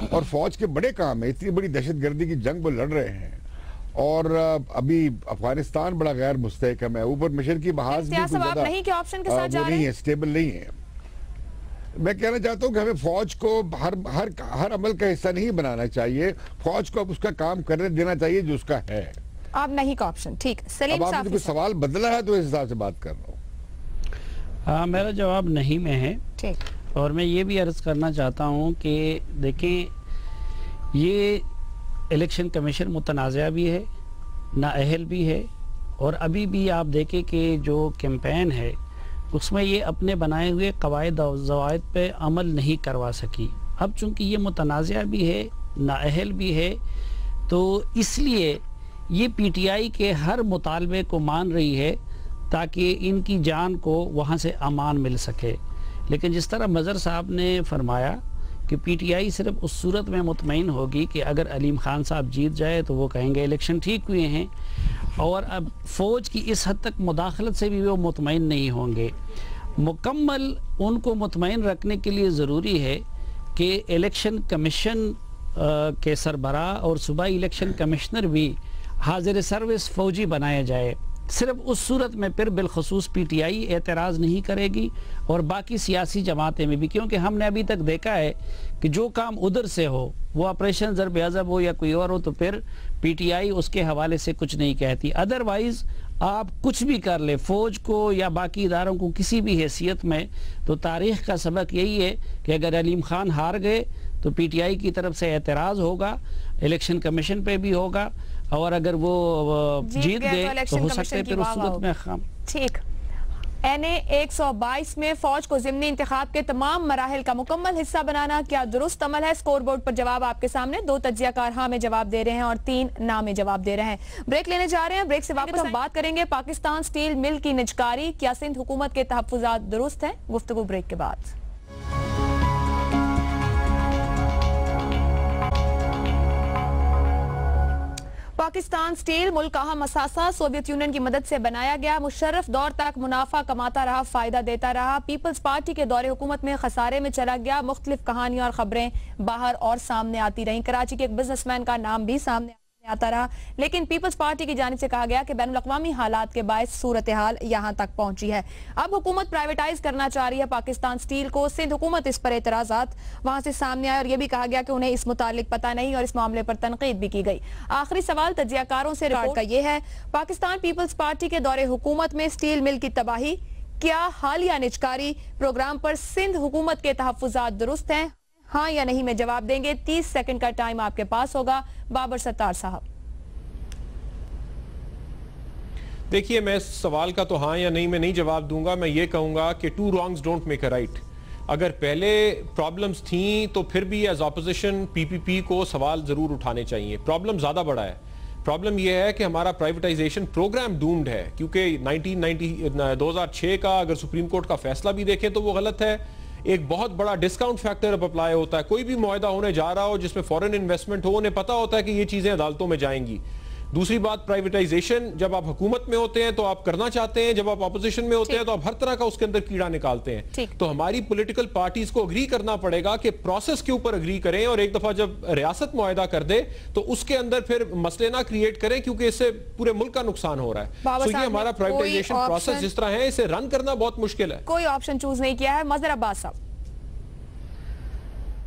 और फौज के बड़े काम है, इतनी बड़ी दहशतगर्दी की जंग वो लड़ रहे हैं और अभी अफगानिस्तान बड़ा गैर मुस्तहकम है, ऊपर मिशन की बहाज भी नहीं है, स्टेबल नहीं है। मैं कहना चाहता हूँ कि हमें फौज को हर अमल का हिस्सा नहीं बनाना चाहिए, फौज को अब उसका काम करने देना चाहिए जो उसका है। आप नहीं का ऑप्शन, ठीक। सलीम अब आपने कोई सवाल बदला है तो इस हिसाब से बात कर रहा हूँ। हाँ, मेरा जवाब नहीं में है, ठीक। और मैं ये भी अर्ज़ करना चाहता हूँ कि देखें, ये इलेक्शन कमीशन मुतनाज़ा भी है, नाअहल भी है, और अभी भी आप देखें कि जो कैंपेन है उसमें ये अपने बनाए हुए कवायद और ज़वाबित पे अमल नहीं करवा सकी। अब चूँकि ये मुतनाज़ा भी है, नाअहल भी है, तो इसलिए ये पीटीआई के हर मुतालबे को मान रही है ताकि इनकी जान को वहाँ से अमान मिल सके। लेकिन जिस तरह मज़र साहब ने फरमाया कि पीटीआई सिर्फ उस सूरत में मुतमईन होगी कि अगर अलीम खान साहब जीत जाए तो वो कहेंगे इलेक्शन ठीक हुए हैं, और अब फ़ौज की इस हद तक मुदाखलत से भी वो मुतमईन नहीं होंगे। मुकम्मल उनको मुतमईन रखने के लिए ज़रूरी है कि इलेक्शन कमीशन के सरबराह और सूबाई इलेक्शन कमिश्नर भी हाजिर सर्विस फौजी बनाया जाए। सिर्फ उस सूरत में फिर बिलखसूस PTI एतराज़ नहीं करेगी और बाकी सियासी जमातें में भी, क्योंकि हमने अभी तक देखा है कि जो काम उधर से हो, वो ऑपरेशन ज़रब अज़ब हो या कोई और हो, तो फिर PTI उसके हवाले से कुछ नहीं कहती। अदरवाइज़ आप कुछ भी कर ले, फ़ौज को या बाकी इदारों को किसी भी हैसियत में, तो तारीख़ का सबक यही है कि अगर अलीम खान हार गए तो PTI की तरफ से एतराज़ होगा, इलेक्शन कमीशन पे भी होगा, और अगर वो जीत गए तो हो सकता है फिर उस सूरत में हम ठीक। NA 122 में फौज को ज़िमनी इंतखाब के तमाम मराहिल का मुकम्मल हिस्सा बनाना क्या दुरुस्त अमल है? स्कोर बोर्ड पर जवाब आपके सामने। 2 तज्जियाकार हाँ में जवाब दे रहे हैं और 3 ना में जवाब दे रहे हैं। ब्रेक लेने जा रहे हैं, ब्रेक से वापस हम बात करेंगे पाकिस्तान स्टील मिल की निजकारी, क्या सिंध हुकूमत के तहफ़्फ़ुज़ात दुरुस्त हैं? गुफ्तगू ब्रेक के बाद। पाकिस्तान स्टील मुल्क का अहम असासा सोवियत यूनियन की मदद से बनाया गया। मुशर्रफ दौर तक मुनाफा कमाता रहा, फायदा देता रहा। पीपल्स पार्टी के दौरे हुकूमत में खसारे में चला गया। मुख्तलिफ कहानियां और खबरें बाहर और सामने आती रहीं। कराची के एक बिजनेसमैन का नाम भी सामने आता रहा, लेकिन पीपल्स पार्टी की जानिब से कहा गया कि बैनुल-अक़वामी हालात के बायस सूरत हाल यहां तक पहुंची है। अब हुकूमत प्राइवेटाइज करना चाह रही है पाकिस्तान स्टील को। सिंध हुकूमत इस पर एतराज़ात वहां से सामने आए और यह भी कहा गया कि उन्हें इस मुतालिक पता नहीं और इस मामले पर तनकीद भी की गई। आखिरी सवाल तज्जियाकारों से रिपोर्ट का यह है, पाकिस्तान पीपल्स पार्टी के दौरे हुकूमत में स्टील मिल की तबाही, क्या हालिया निजकारी प्रोग्राम पर सिंध हुकूमत के तहफ़्फ़ुज़ात दुरुस्त हैं? हाँ या नहीं में जवाब देंगे। 30 सेकंड का टाइम आपके पास होगा। बाबर सत्तार साहब। देखिए, मैं सवाल का तो हाँ या नहीं में नहीं जवाब दूंगा। मैं ये कहूंगा कि 2 wrongs don't make a right. अगर पहले प्रॉब्लम्स थी तो फिर भी एज ऑपोजिशन PPP को सवाल जरूर उठाने चाहिए। प्रॉब्लम ज्यादा बड़ा है। प्रॉब्लम यह है कि हमारा प्राइवेटाइजेशन प्रोग्राम डूम्ड है, क्योंकि 2006 का अगर सुप्रीम कोर्ट का फैसला भी देखें तो वो गलत है। एक बहुत बड़ा डिस्काउंट फैक्टर अब अप्लाई होता है। कोई भी मुआहदा होने जा रहा हो जिसमें फॉरेन इन्वेस्टमेंट हो, उन्हें पता होता है कि ये चीजें अदालतों में जाएंगी। दूसरी बात, प्राइवेटाइजेशन जब आप हुकूमत में होते हैं तो आप करना चाहते हैं, जब आप अपोजिशन में होते हैं तो आप हर तरह का उसके अंदर कीड़ा निकालते हैं। तो हमारी पॉलिटिकल पार्टीज को अग्री करना पड़ेगा कि प्रोसेस के ऊपर अग्री करें, और एक दफा जब रियासत मुआहदा कर दे तो उसके अंदर फिर मसले ना क्रिएट करें, क्योंकि इससे पूरे मुल्क का नुकसान हो रहा है। तो ये हमारा प्राइवेटाइजेशन प्रोसेस जिस तरह है, इसे रन करना बहुत मुश्किल है। कोई ऑप्शन चूज नहीं किया है। मजहर अब्बास साहब।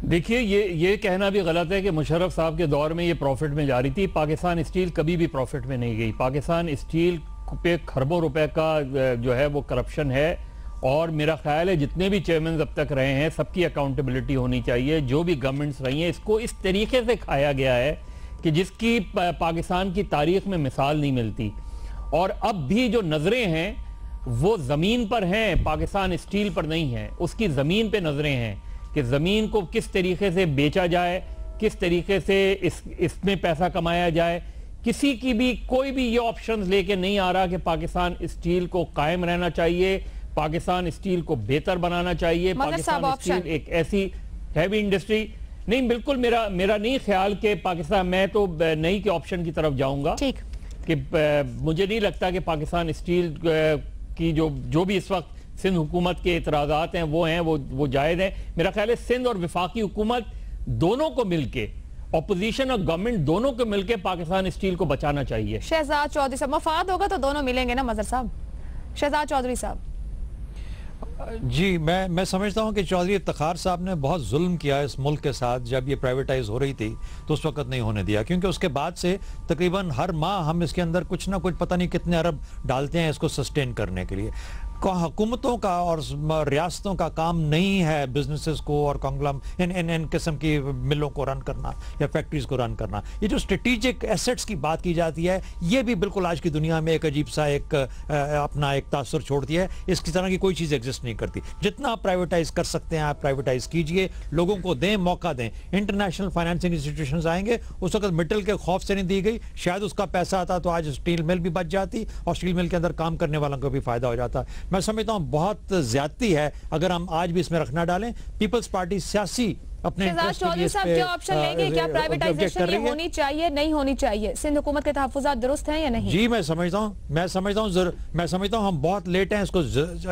देखिए, ये कहना भी गलत है कि मुशर्रफ साहब के दौर में ये प्रॉफिट में जा रही थी। पाकिस्तान स्टील कभी भी प्रॉफिट में नहीं गई। पाकिस्तान स्टील पे खरबों रुपए का जो है वो करप्शन है, और मेरा ख्याल है जितने भी चेयरमैन अब तक रहे हैं सबकी अकाउंटेबिलिटी होनी चाहिए। जो भी गवर्नमेंट्स रही हैं, इसको इस तरीके से खाया गया है कि जिसकी पाकिस्तान की तारीख में मिसाल नहीं मिलती। और अब भी जो नजरें हैं वो जमीन पर हैं, पाकिस्तान स्टील पर नहीं है। उसकी जमीन पे नजरें हैं कि ज़मीन को किस तरीके से बेचा जाए, किस तरीके से इसमें पैसा कमाया जाए। किसी की भी कोई भी ये ऑप्शंस लेके नहीं आ रहा कि पाकिस्तान स्टील को कायम रहना चाहिए, पाकिस्तान स्टील को बेहतर बनाना चाहिए। पाकिस्तान स्टील एक ऐसी हैवी इंडस्ट्री नहीं, बिल्कुल मेरा नहीं ख्याल कि पाकिस्तान, मैं तो नहीं के ऑप्शन की तरफ जाऊंगा कि मुझे नहीं लगता कि पाकिस्तान स्टील की जो भी इस वक्त सिंध हुकूमत के इतराज़ात हैं वो जायज़ हैं। मेरा ख्याल है सिंध और वफाकी हुकूमत दोनों को मिलके, अपोजिशन और गवर्नमेंट दोनों को मिलके पाकिस्तान स्टील को बचाना चाहिए। शहजाद चौधरी साहब, मफाद होगा तो दोनों मिलेंगे ना मजहर साहब? शहजाद चौधरी साहब। जी, मैं समझता हूं कि चौधरी इफ्तिखार साहब ने बहुत जुल्म किया इस मुल्क के साथ। जब ये प्राइवेटाइज हो रही थी तो उस वक्त नहीं होने दिया, क्योंकि उसके बाद से तकरीबन हर माह हम इसके अंदर कुछ ना कुछ पता नहीं कितने अरब डालते हैं इसको सस्टेन करने के लिए। हुकूमतों का और रियासतों का काम नहीं है बिजनेसेस को और कांग्लम इन किस्म की मिलों को रन करना या फैक्ट्रीज को रन करना। ये जो स्ट्रेटेजिक एसेट्स की बात की जाती है, ये भी बिल्कुल आज की दुनिया में एक अजीब सा अपना एक तासुर छोड़ती है। इसकी तरह की कोई चीज़ एग्जिस्ट नहीं करती। जितना आप प्राइवेटाइज कर सकते हैं आप प्राइवेटाइज कीजिए, लोगों को दें, मौका दें। इंटरनेशनल फाइनेंसिंग इंस्टीट्यूशंस आएंगे, उस वक्त मिडल के खौफ से नहीं दी गई, शायद उसका पैसा आता तो आज स्टील मिल भी बच जाती और स्टील मिल के अंदर काम करने वालों को भी फायदा हो जाता। मैं समझता हूँ बहुत ज्यादती है अगर हम आज भी इसमें रखना डालें। पीपल्स पार्टी सियासी अपने इंटरेस्ट के लिए इस पे क्या ऑप्शन लेंगे? क्या प्राइवेटाइजेशन ये होनी चाहिए, नहीं होनी चाहिए? सिंध हुकूमत के तहफ्फुज़ात दुरुस्त हैं या नहीं? जी मैं समझता हूँ हम बहुत लेट हैं, इसको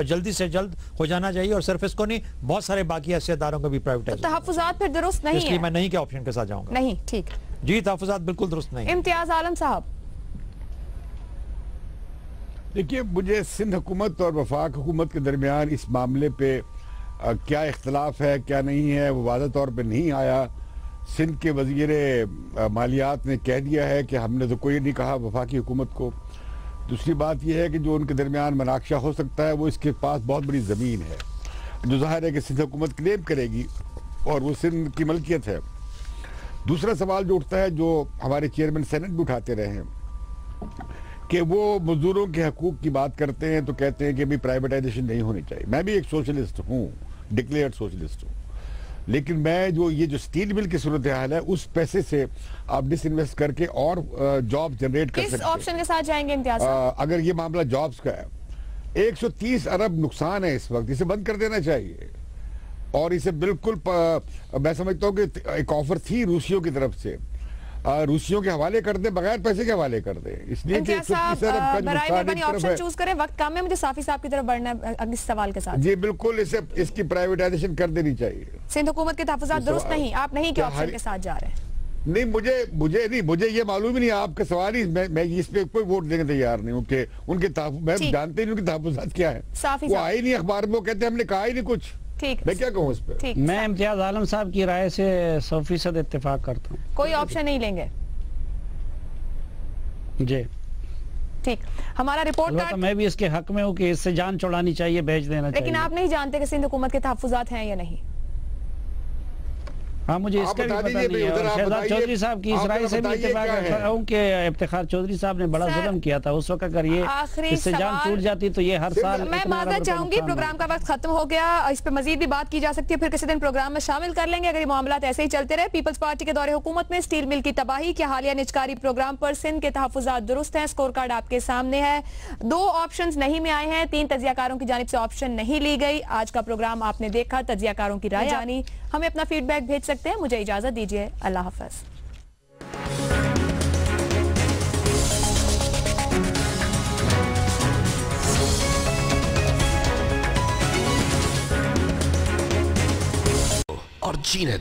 जल्दी से जल्द हो जाना चाहिए और सिर्फ इसको नहीं, बहुत सारे बाकी हैसियतदारों को भी प्राइवेटाइज। तहफ्फुज़ात फिर दुरुस्त नहीं है, इसलिए मैं नहीं के ऑप्शन के साथ जाऊंगा। नहीं, ठीक जी, तहफ्फुज़ात बिल्कुल दुरुस्त नहीं। इम्तियाज आलम साहब, देखिए, मुझे सिंध हुकूमत और वफाक हुकूमत के दरमियान इस मामले पे क्या इख्तलाफ है क्या नहीं है वो वाज़ेह तौर पे नहीं आया। सिंध के वज़ीर मालियात ने कह दिया है कि हमने तो कोई नहीं कहा वफाकी हुकूमत को। दूसरी बात यह है कि जो उनके दरमियान मनाकशा हो सकता है वो इसके पास बहुत बड़ी ज़मीन है जो ज़ाहिर है कि सिंध हुकूमत क्लेम करेगी और वो सिंध की मलकियत है। दूसरा सवाल जो उठता है, जो हमारे चेयरमैन सेनेट भी उठाते रहे हैं कि वो मजदूरों के हकूक़ की बात करते हैं तो कहते हैं कि भाई प्राइवेटाइजेशन नहीं होनी चाहिए। मैं भी एक सोशलिस्ट हूँ, डिक्लेयर्ड सोशलिस्ट हूँ, लेकिन मैं जो स्टील मिल की सूरत हाल है उस पैसे से आप डिसइन्वेस्ट करके और जॉब जनरेट कर सकते हैं। किस ऑप्शन के साथ जाएंगे इम्तियाज? अगर ये मामला जॉब्स का है, 130 अरब नुकसान है इस वक्त, इसे बंद कर देना चाहिए। और इसे बिल्कुल मैं समझता हूँ कि एक ऑफर थी रूसियों की तरफ से, रूसियों के हवाले कर दे, बगैर पैसे के हवाले कर दे। इसलिए ऑप्शन चूज करें, वक्त कम है, मुझे साफी साहब की तरफ बढ़ना है अगले सवाल के साथ। जी बिल्कुल, इसकी प्राइवेटाइजेशन कर देनी चाहिए। सिंध हुकूमत के तहफ्फुज़ात दुरुस्त नहीं, आप नहीं के ऑप्शन के साथ जा रहे हैं? नहीं, मुझे ये मालूम ही नहीं, आपका सवाल ही मैं इस पे कोई वोट देने तैयार नहीं हूँ कि उनके मैं जानते नहीं उनके तहफ्फुज़ात क्या है। वो आए नहीं अखबार में, वो कहते हमने कहा ही नहीं कुछ। ठीक, मैं क्या कहूँ इस पे? मैं इम्तियाज आलम साहब की राय से 100% इत्तेफाक करता हूँ। कोई ऑप्शन नहीं लेंगे? जी ठीक, हमारा रिपोर्ट कार्ड। मैं भी इसके हक में हूँ कि इससे जान छुड़ानी चाहिए, भेज देना चाहिए। लेकिन आप नहीं जानते कि सिंध हुकूमत के तहफ्फुज़ात हैं या नहीं? हाँ, मुझे इसका भी पता नहीं है। शहजाद चौधरी साहब की इस राय से भी इत्तेफाक रखता हूं कि इफ्तिखार चौधरी साहब ने बड़ा जुल्म किया था उस वक्त। अगर ये इससे जान छूट जाती तो ये हर साल। मैं माजरत चाहूंगी, प्रोग्राम का वक्त खत्म हो गया, इस पे मजीद भी बात की जा सकती है, फिर किसी दिन प्रोग्राम में शामिल कर लेंगे अगर ये मामला ऐसे ही चलते रहे। पीपल्स पार्टी के दौरे हुकूमत में स्टील मिल की तबाही के हालिया निजकारी प्रोग्राम पर सिंध के तहफ्फुज़ात दुरुस्त हैं। स्कोर कार्ड आपके सामने है। 2 ऑप्शन नहीं में आए हैं, 3 तजियाकारों की जानिब से ऑप्शन नहीं ली गई। आज का प्रोग्राम आपने देखा, तजियाकारों की राय जानी, हमें अपना फीडबैक भेज सकते हैं। मुझे इजाजत दीजिए, अल्लाह हाफ़िज़। और जीने दो।